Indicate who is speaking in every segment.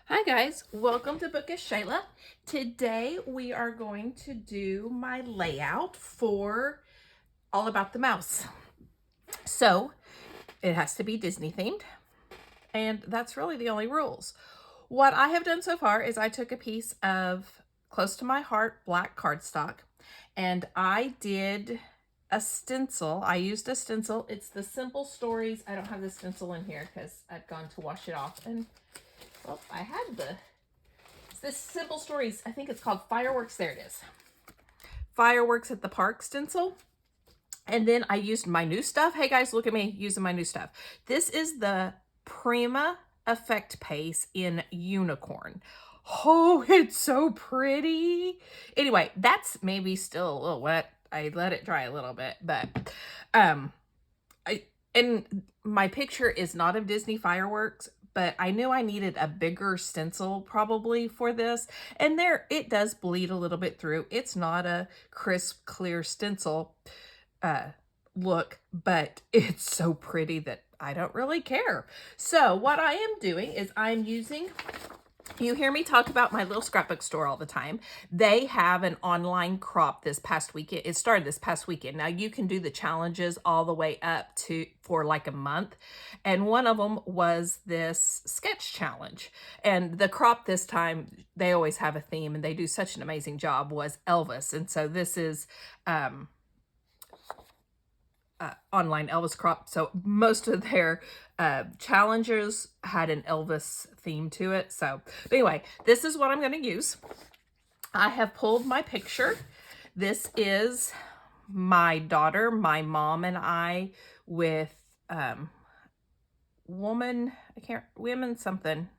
Speaker 1: Hi guys, welcome to Bookish Shayla. Today we are going to do my layout for All About the Mouse. So it has to be Disney themed, and that's really the only rules. What I have done so far is I took a piece of close to my heart black cardstock and I did a stencil. I used a stencil. It's the Simple Stories. I don't have the stencil in here because I've gone to wash it off and well, I had this Simple Stories, I think it's called Fireworks. There it is. Fireworks at the Park stencil. And then I used my new stuff. Hey guys, look at me using my new stuff. This is the Prima effect paste in Unicorn. Oh, it's so pretty. Anyway, that's maybe still a little wet. I let it dry a little bit, but and my picture is not of Disney fireworks, but I knew I needed a bigger stencil probably for this. And there, it does bleed a little bit through. It's not a crisp, clear stencil look, but it's so pretty that I don't really care. So what I am doing is I'm using, you hear me talk about my little scrapbook store all the time. They have an online crop this past weekend. It started this past weekend. Now you can do the challenges all the way up to for like a month. And one of them was this sketch challenge. And the crop this time, they always have a theme and they do such an amazing job, was Elvis. And so this is online Elvis crop. So most of their challenges had an Elvis theme to it. So but anyway, this is what I'm going to use. I have pulled my picture. This is my daughter, my mom, and I with woman something.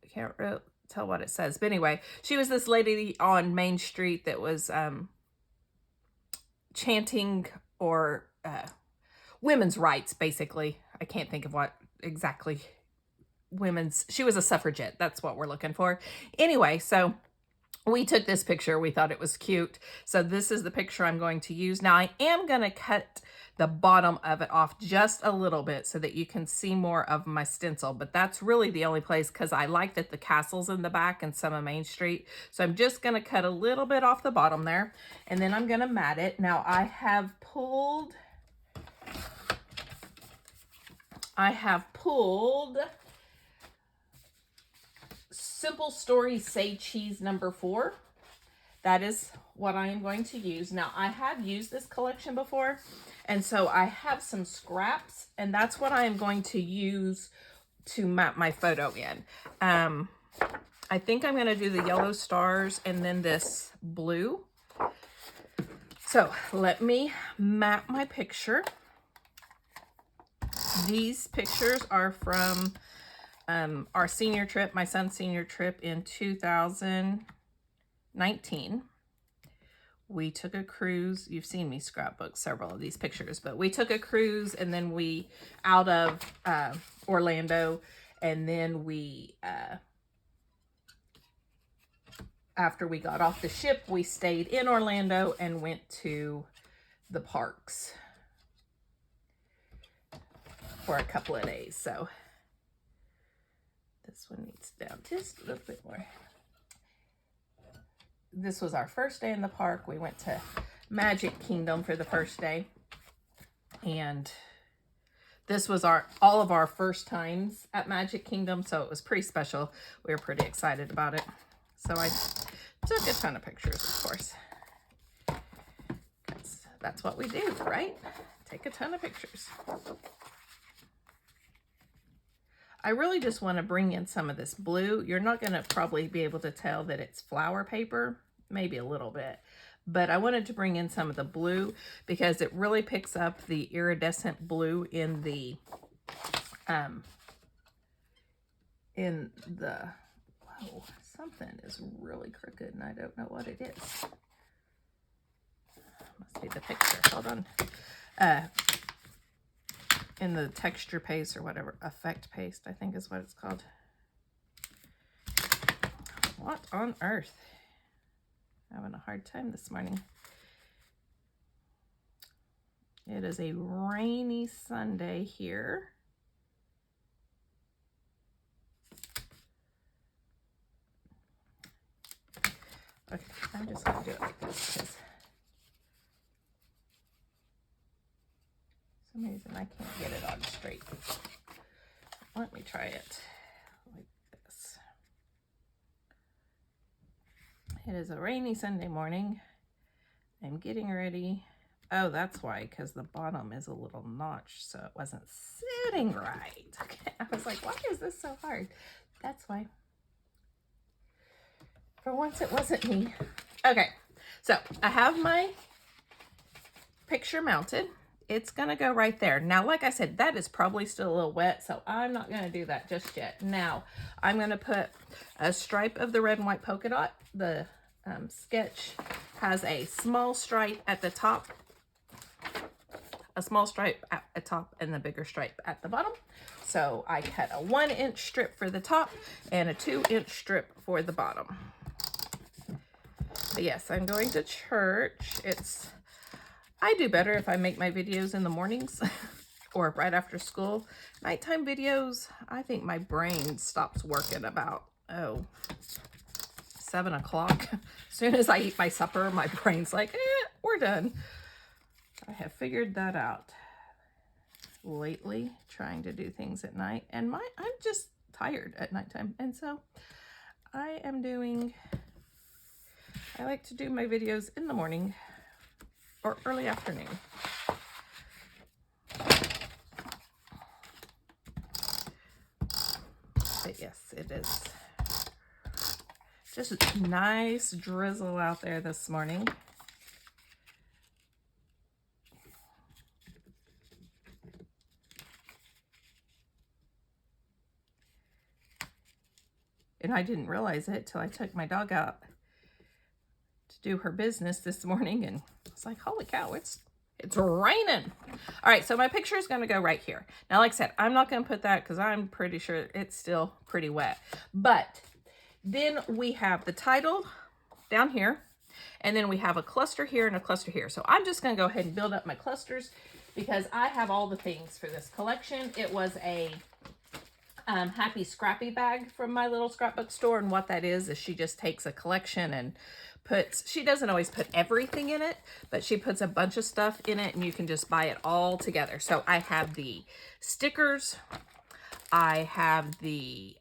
Speaker 1: I can't really tell what it says. But anyway, she was this lady on Main Street that was chanting or women's rights, basically. I can't think of what exactly she was a suffragette. That's what we're looking for. Anyway, so we took this picture. We thought it was cute. So this is the picture I'm going to use. Now I am going to cut the bottom of it off just a little bit so that you can see more of my stencil, but that's really the only place because I like that the castle's in the back and some of Main Street. So I'm just going to cut a little bit off the bottom there and then I'm going to mat it. Now I have pulled Simple Stories Say Cheese number 4. That is what I am going to use. Now, I have used this collection before, and so I have some scraps, and that's what I am going to use to map my photo in. I think I'm going to do the yellow stars and then this blue. So let me map my picture. These pictures are from our senior trip, my son's senior trip in 2019. We took a cruise. You've seen me scrapbook several of these pictures, but we took a cruise and then we out of Orlando, and then we after we got off the ship, we stayed in Orlando and went to the parks for a couple of days. So this one needs down just a little bit more. This was our first day in the park. We went to Magic Kingdom for the first day. And this was all of our first times at Magic Kingdom. So it was pretty special. We were pretty excited about it. So I took a ton of pictures, of course. That's what we do, right? Take a ton of pictures. I really just want to bring in some of this blue. You're not going to probably be able to tell that it's flower paper, maybe a little bit, but I wanted to bring in some of the blue because it really picks up the iridescent blue in the, whoa, something is really crooked and I don't know what it is. Must be the picture, hold on. In the texture paste or whatever, effect paste, I think is what it's called. What on earth? Having a hard time this morning. It is a rainy Sunday here. I'm just going to do it like this because for some reason I can't get it on straight. Let me try it like this. It is a rainy Sunday morning. I'm getting ready. Oh, that's why, because the bottom is a little notched, so it wasn't sitting right. Okay, I was like, why is this so hard? That's why. For once, it wasn't me. Okay, so I have my picture mounted. It's gonna go right there. Now, like I said, that is probably still a little wet, so I'm not gonna do that just yet. Now, I'm gonna put a stripe of the red and white polka dot. The sketch has a small stripe at the top, a small stripe at the top, and the bigger stripe at the bottom. So I cut a 1-inch strip for the top and a 2-inch strip for the bottom. But yes, I'm going to church. I do better if I make my videos in the mornings or right after school. Nighttime videos, I think my brain stops working about, 7 o'clock. As soon as I eat my supper, my brain's like, we're done. I have figured that out lately, trying to do things at night. And I'm just tired at nighttime. And so I like to do my videos in the morning or early afternoon. But yes, it is just a nice drizzle out there this morning. And I didn't realize it till I took my dog out to do her business this morning, and it's like, holy cow, it's raining. All right, so my picture is going to go right here. Now, like I said, I'm not going to put that because I'm pretty sure it's still pretty wet. But then we have the title down here, and then we have a cluster here and a cluster here. So I'm just going to go ahead and build up my clusters because I have all the things for this collection. It was a Happy Scrappy bag from my little scrapbook store, and what that is she just takes a collection and she doesn't always put everything in it, but she puts a bunch of stuff in it and you can just buy it all together. So I have the stickers, I have the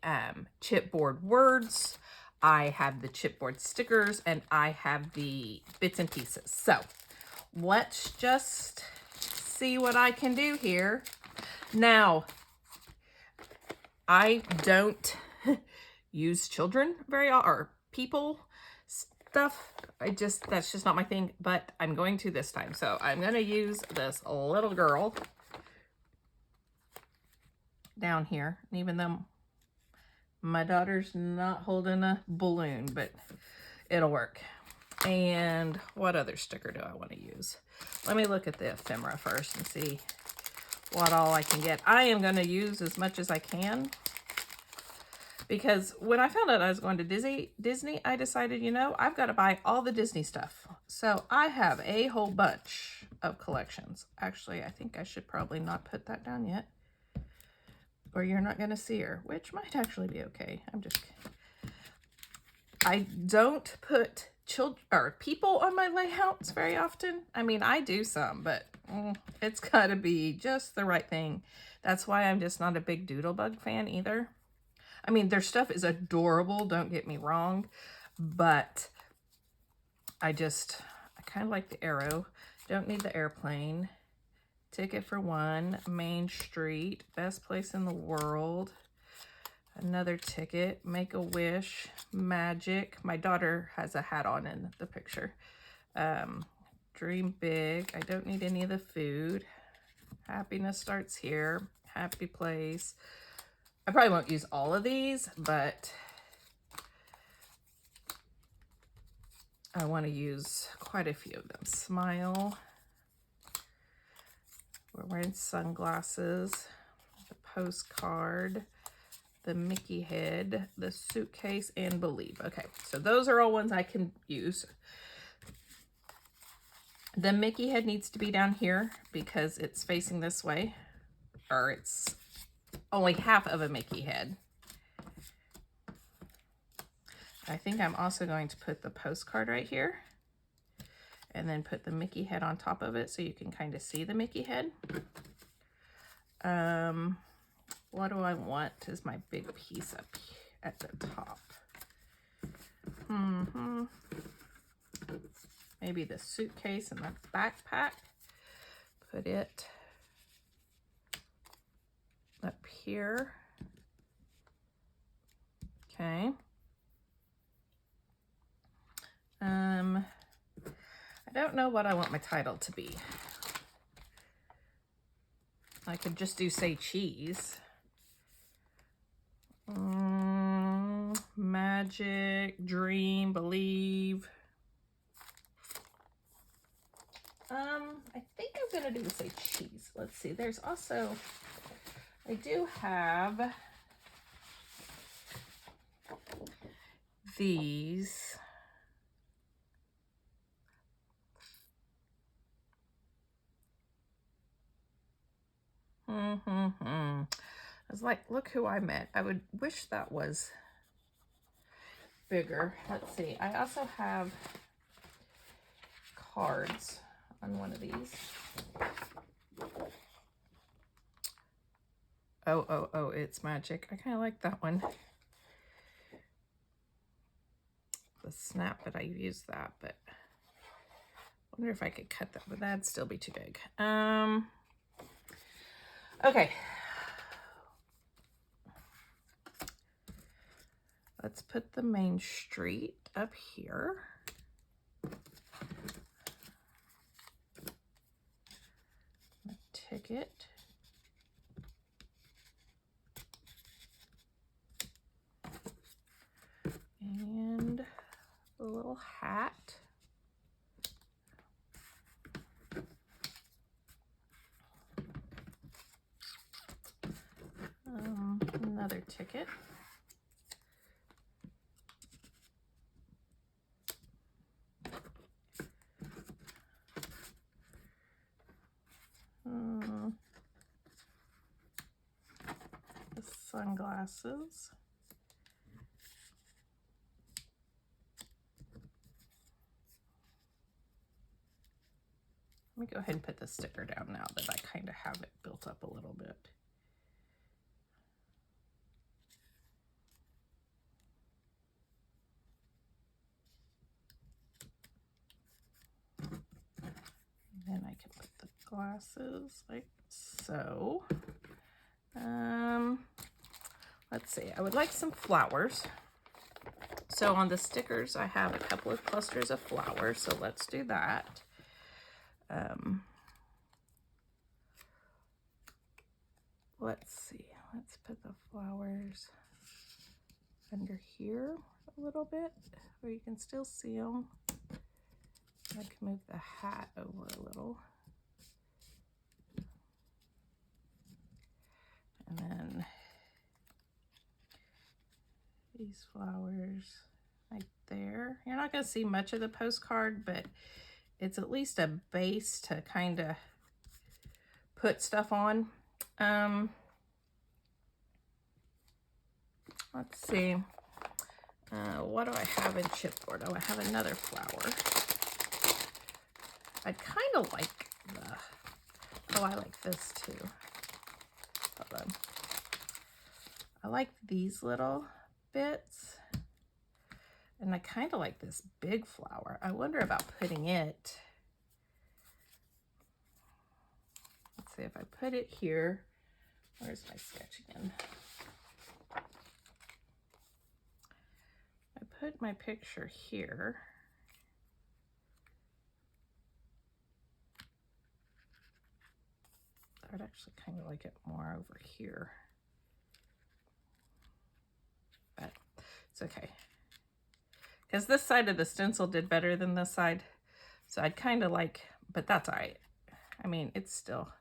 Speaker 1: chipboard words, I have the chipboard stickers, and I have the bits and pieces. So let's just see what I can do here. Now, I don't use children or people stuff. That's just not my thing, but I'm going to this time. So I'm going to use this little girl down here. And even though my daughter's not holding a balloon, but it'll work. And what other sticker do I want to use? Let me look at the ephemera first and see what all I can get. I am going to use as much as I can, because when I found out I was going to Disney, I decided, I've got to buy all the Disney stuff. So I have a whole bunch of collections. Actually, I think I should probably not put that down yet, or you're not going to see her, which might actually be okay. I don't put children or people on my layouts very often. I mean, I do some, but it's got to be just the right thing. That's why I'm just not a big Doodlebug fan either. I mean, their stuff is adorable, don't get me wrong, but I kind of like the arrow. Don't need the airplane. Ticket for One, Main Street, Best Place in the World, another ticket, Make-A-Wish, Magic. My daughter has a hat on in the picture. Dream Big. I don't need any of the food. Happiness Starts Here, Happy Place. I probably won't use all of these, but I want to use quite a few of them. Smile. We're wearing sunglasses. The postcard. The Mickey head. The suitcase. And Believe. Okay, so those are all ones I can use. The Mickey head needs to be down here because it's facing this way. Or it's only half of a Mickey head. I think I'm also going to put the postcard right here and then put the Mickey head on top of it so you can kind of see the Mickey head. What do I want is my big piece up at the top. Maybe the suitcase and the backpack. Put it up here. Okay. I don't know what I want my title to be. I could just do say cheese. Magic, dream, believe. I think I'm gonna do say cheese. Let's see, there's also, I do have these. I was like, look who I met. I would wish that was bigger. Let's see. I also have cards on one of these. Oh, it's magic. I kind of like that one. The snap, but I used that, but I wonder if I could cut that, but that'd still be too big. Okay. Let's put the main street up here. A ticket. And a little hat. Another ticket. The sunglasses. Let me go ahead and put the sticker down now that I kind of have it built up a little bit. Then I can put the glasses like so. Let's see, I would like some flowers. So on the stickers, I have a couple of clusters of flowers, so let's do that. Let's see, let's put the flowers under here a little bit where you can still see them. I can move the hat over a little. And then these flowers right there. You're not going to see much of the postcard, but it's at least a base to kind of put stuff on. Let's see. What do I have in chipboard? Oh, I have another flower. I kind of like the, I like this too. Hold on. I like these little bits. And I kind of like this big flower. I wonder about putting it. Let's see if I put it here. Where's my sketch again? I put my picture here. I'd actually kind of like it more over here. But it's okay. Because this side of the stencil did better than this side. So I'd kind of like, but that's all right. I mean, it's still,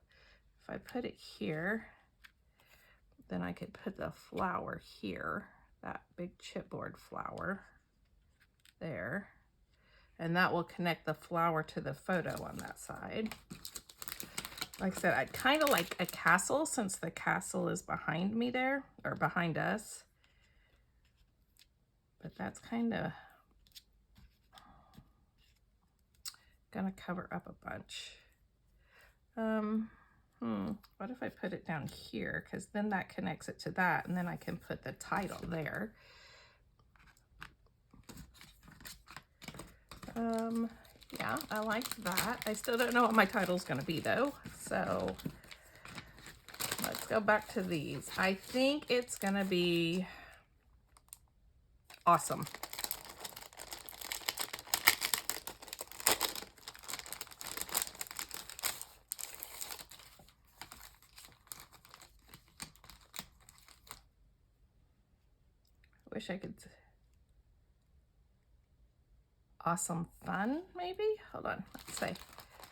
Speaker 1: if I put it here, then I could put the flower here, that big chipboard flower there. And that will connect the flower to the photo on that side. Like I said, I'd kind of like a castle since the castle is behind me there, or behind us. but that's kind of gonna cover up a bunch. What if I put it down here? Because then that connects it to that, and then I can put the title there. Yeah, I like that. I still don't know what my title's gonna be though, so let's go back to these. I think it's gonna be awesome. I wish I could. Awesome fun, maybe? Hold on, let's say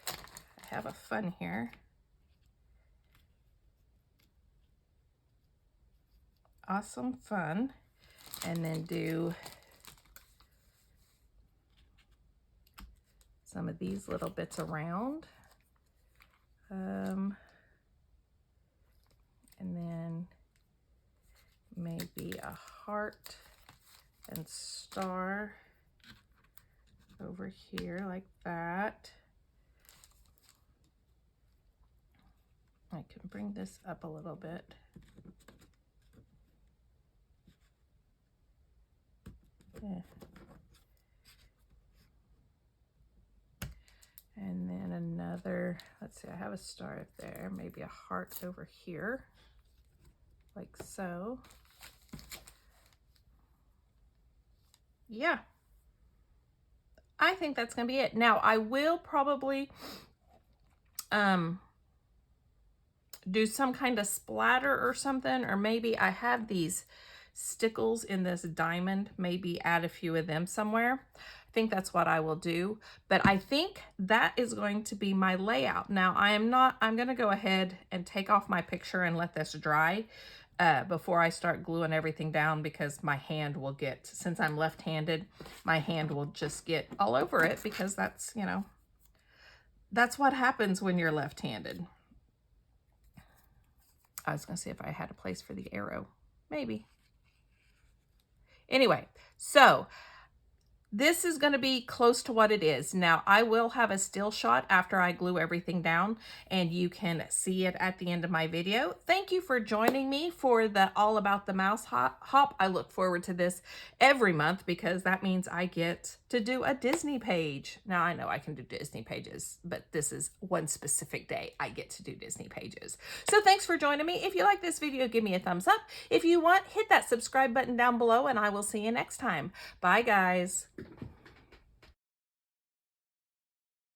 Speaker 1: I have a fun here. Awesome fun, and then do some of these little bits around. And then maybe a heart and star over here like that. I can bring this up a little bit. Yeah. And then another, let's see, I have a star up there, maybe a heart over here, like so. Yeah, I think that's gonna be it. Now I will probably do some kind of splatter or something, or maybe I have these Stickles in this diamond, maybe add a few of them somewhere. I think that's what I will do, but I think that is going to be my layout. Now I'm gonna go ahead and take off my picture and let this dry before I start gluing everything down, because my hand will get, since I'm left-handed, my hand will just get all over it, because that's, you know, that's what happens when you're left-handed. I was gonna see if I had a place for the arrow, maybe. Anyway, so this is going to be close to what it is. Now, I will have a still shot after I glue everything down, and you can see it at the end of my video. Thank you for joining me for the All About the Mouse hop. I look forward to this every month, because that means I get to do a Disney page. Now, I know I can do Disney pages, but this is one specific day I get to do Disney pages. So thanks for joining me. If you like this video, give me a thumbs up. If you want, hit that subscribe button down below, and I will see you next time. Bye, guys.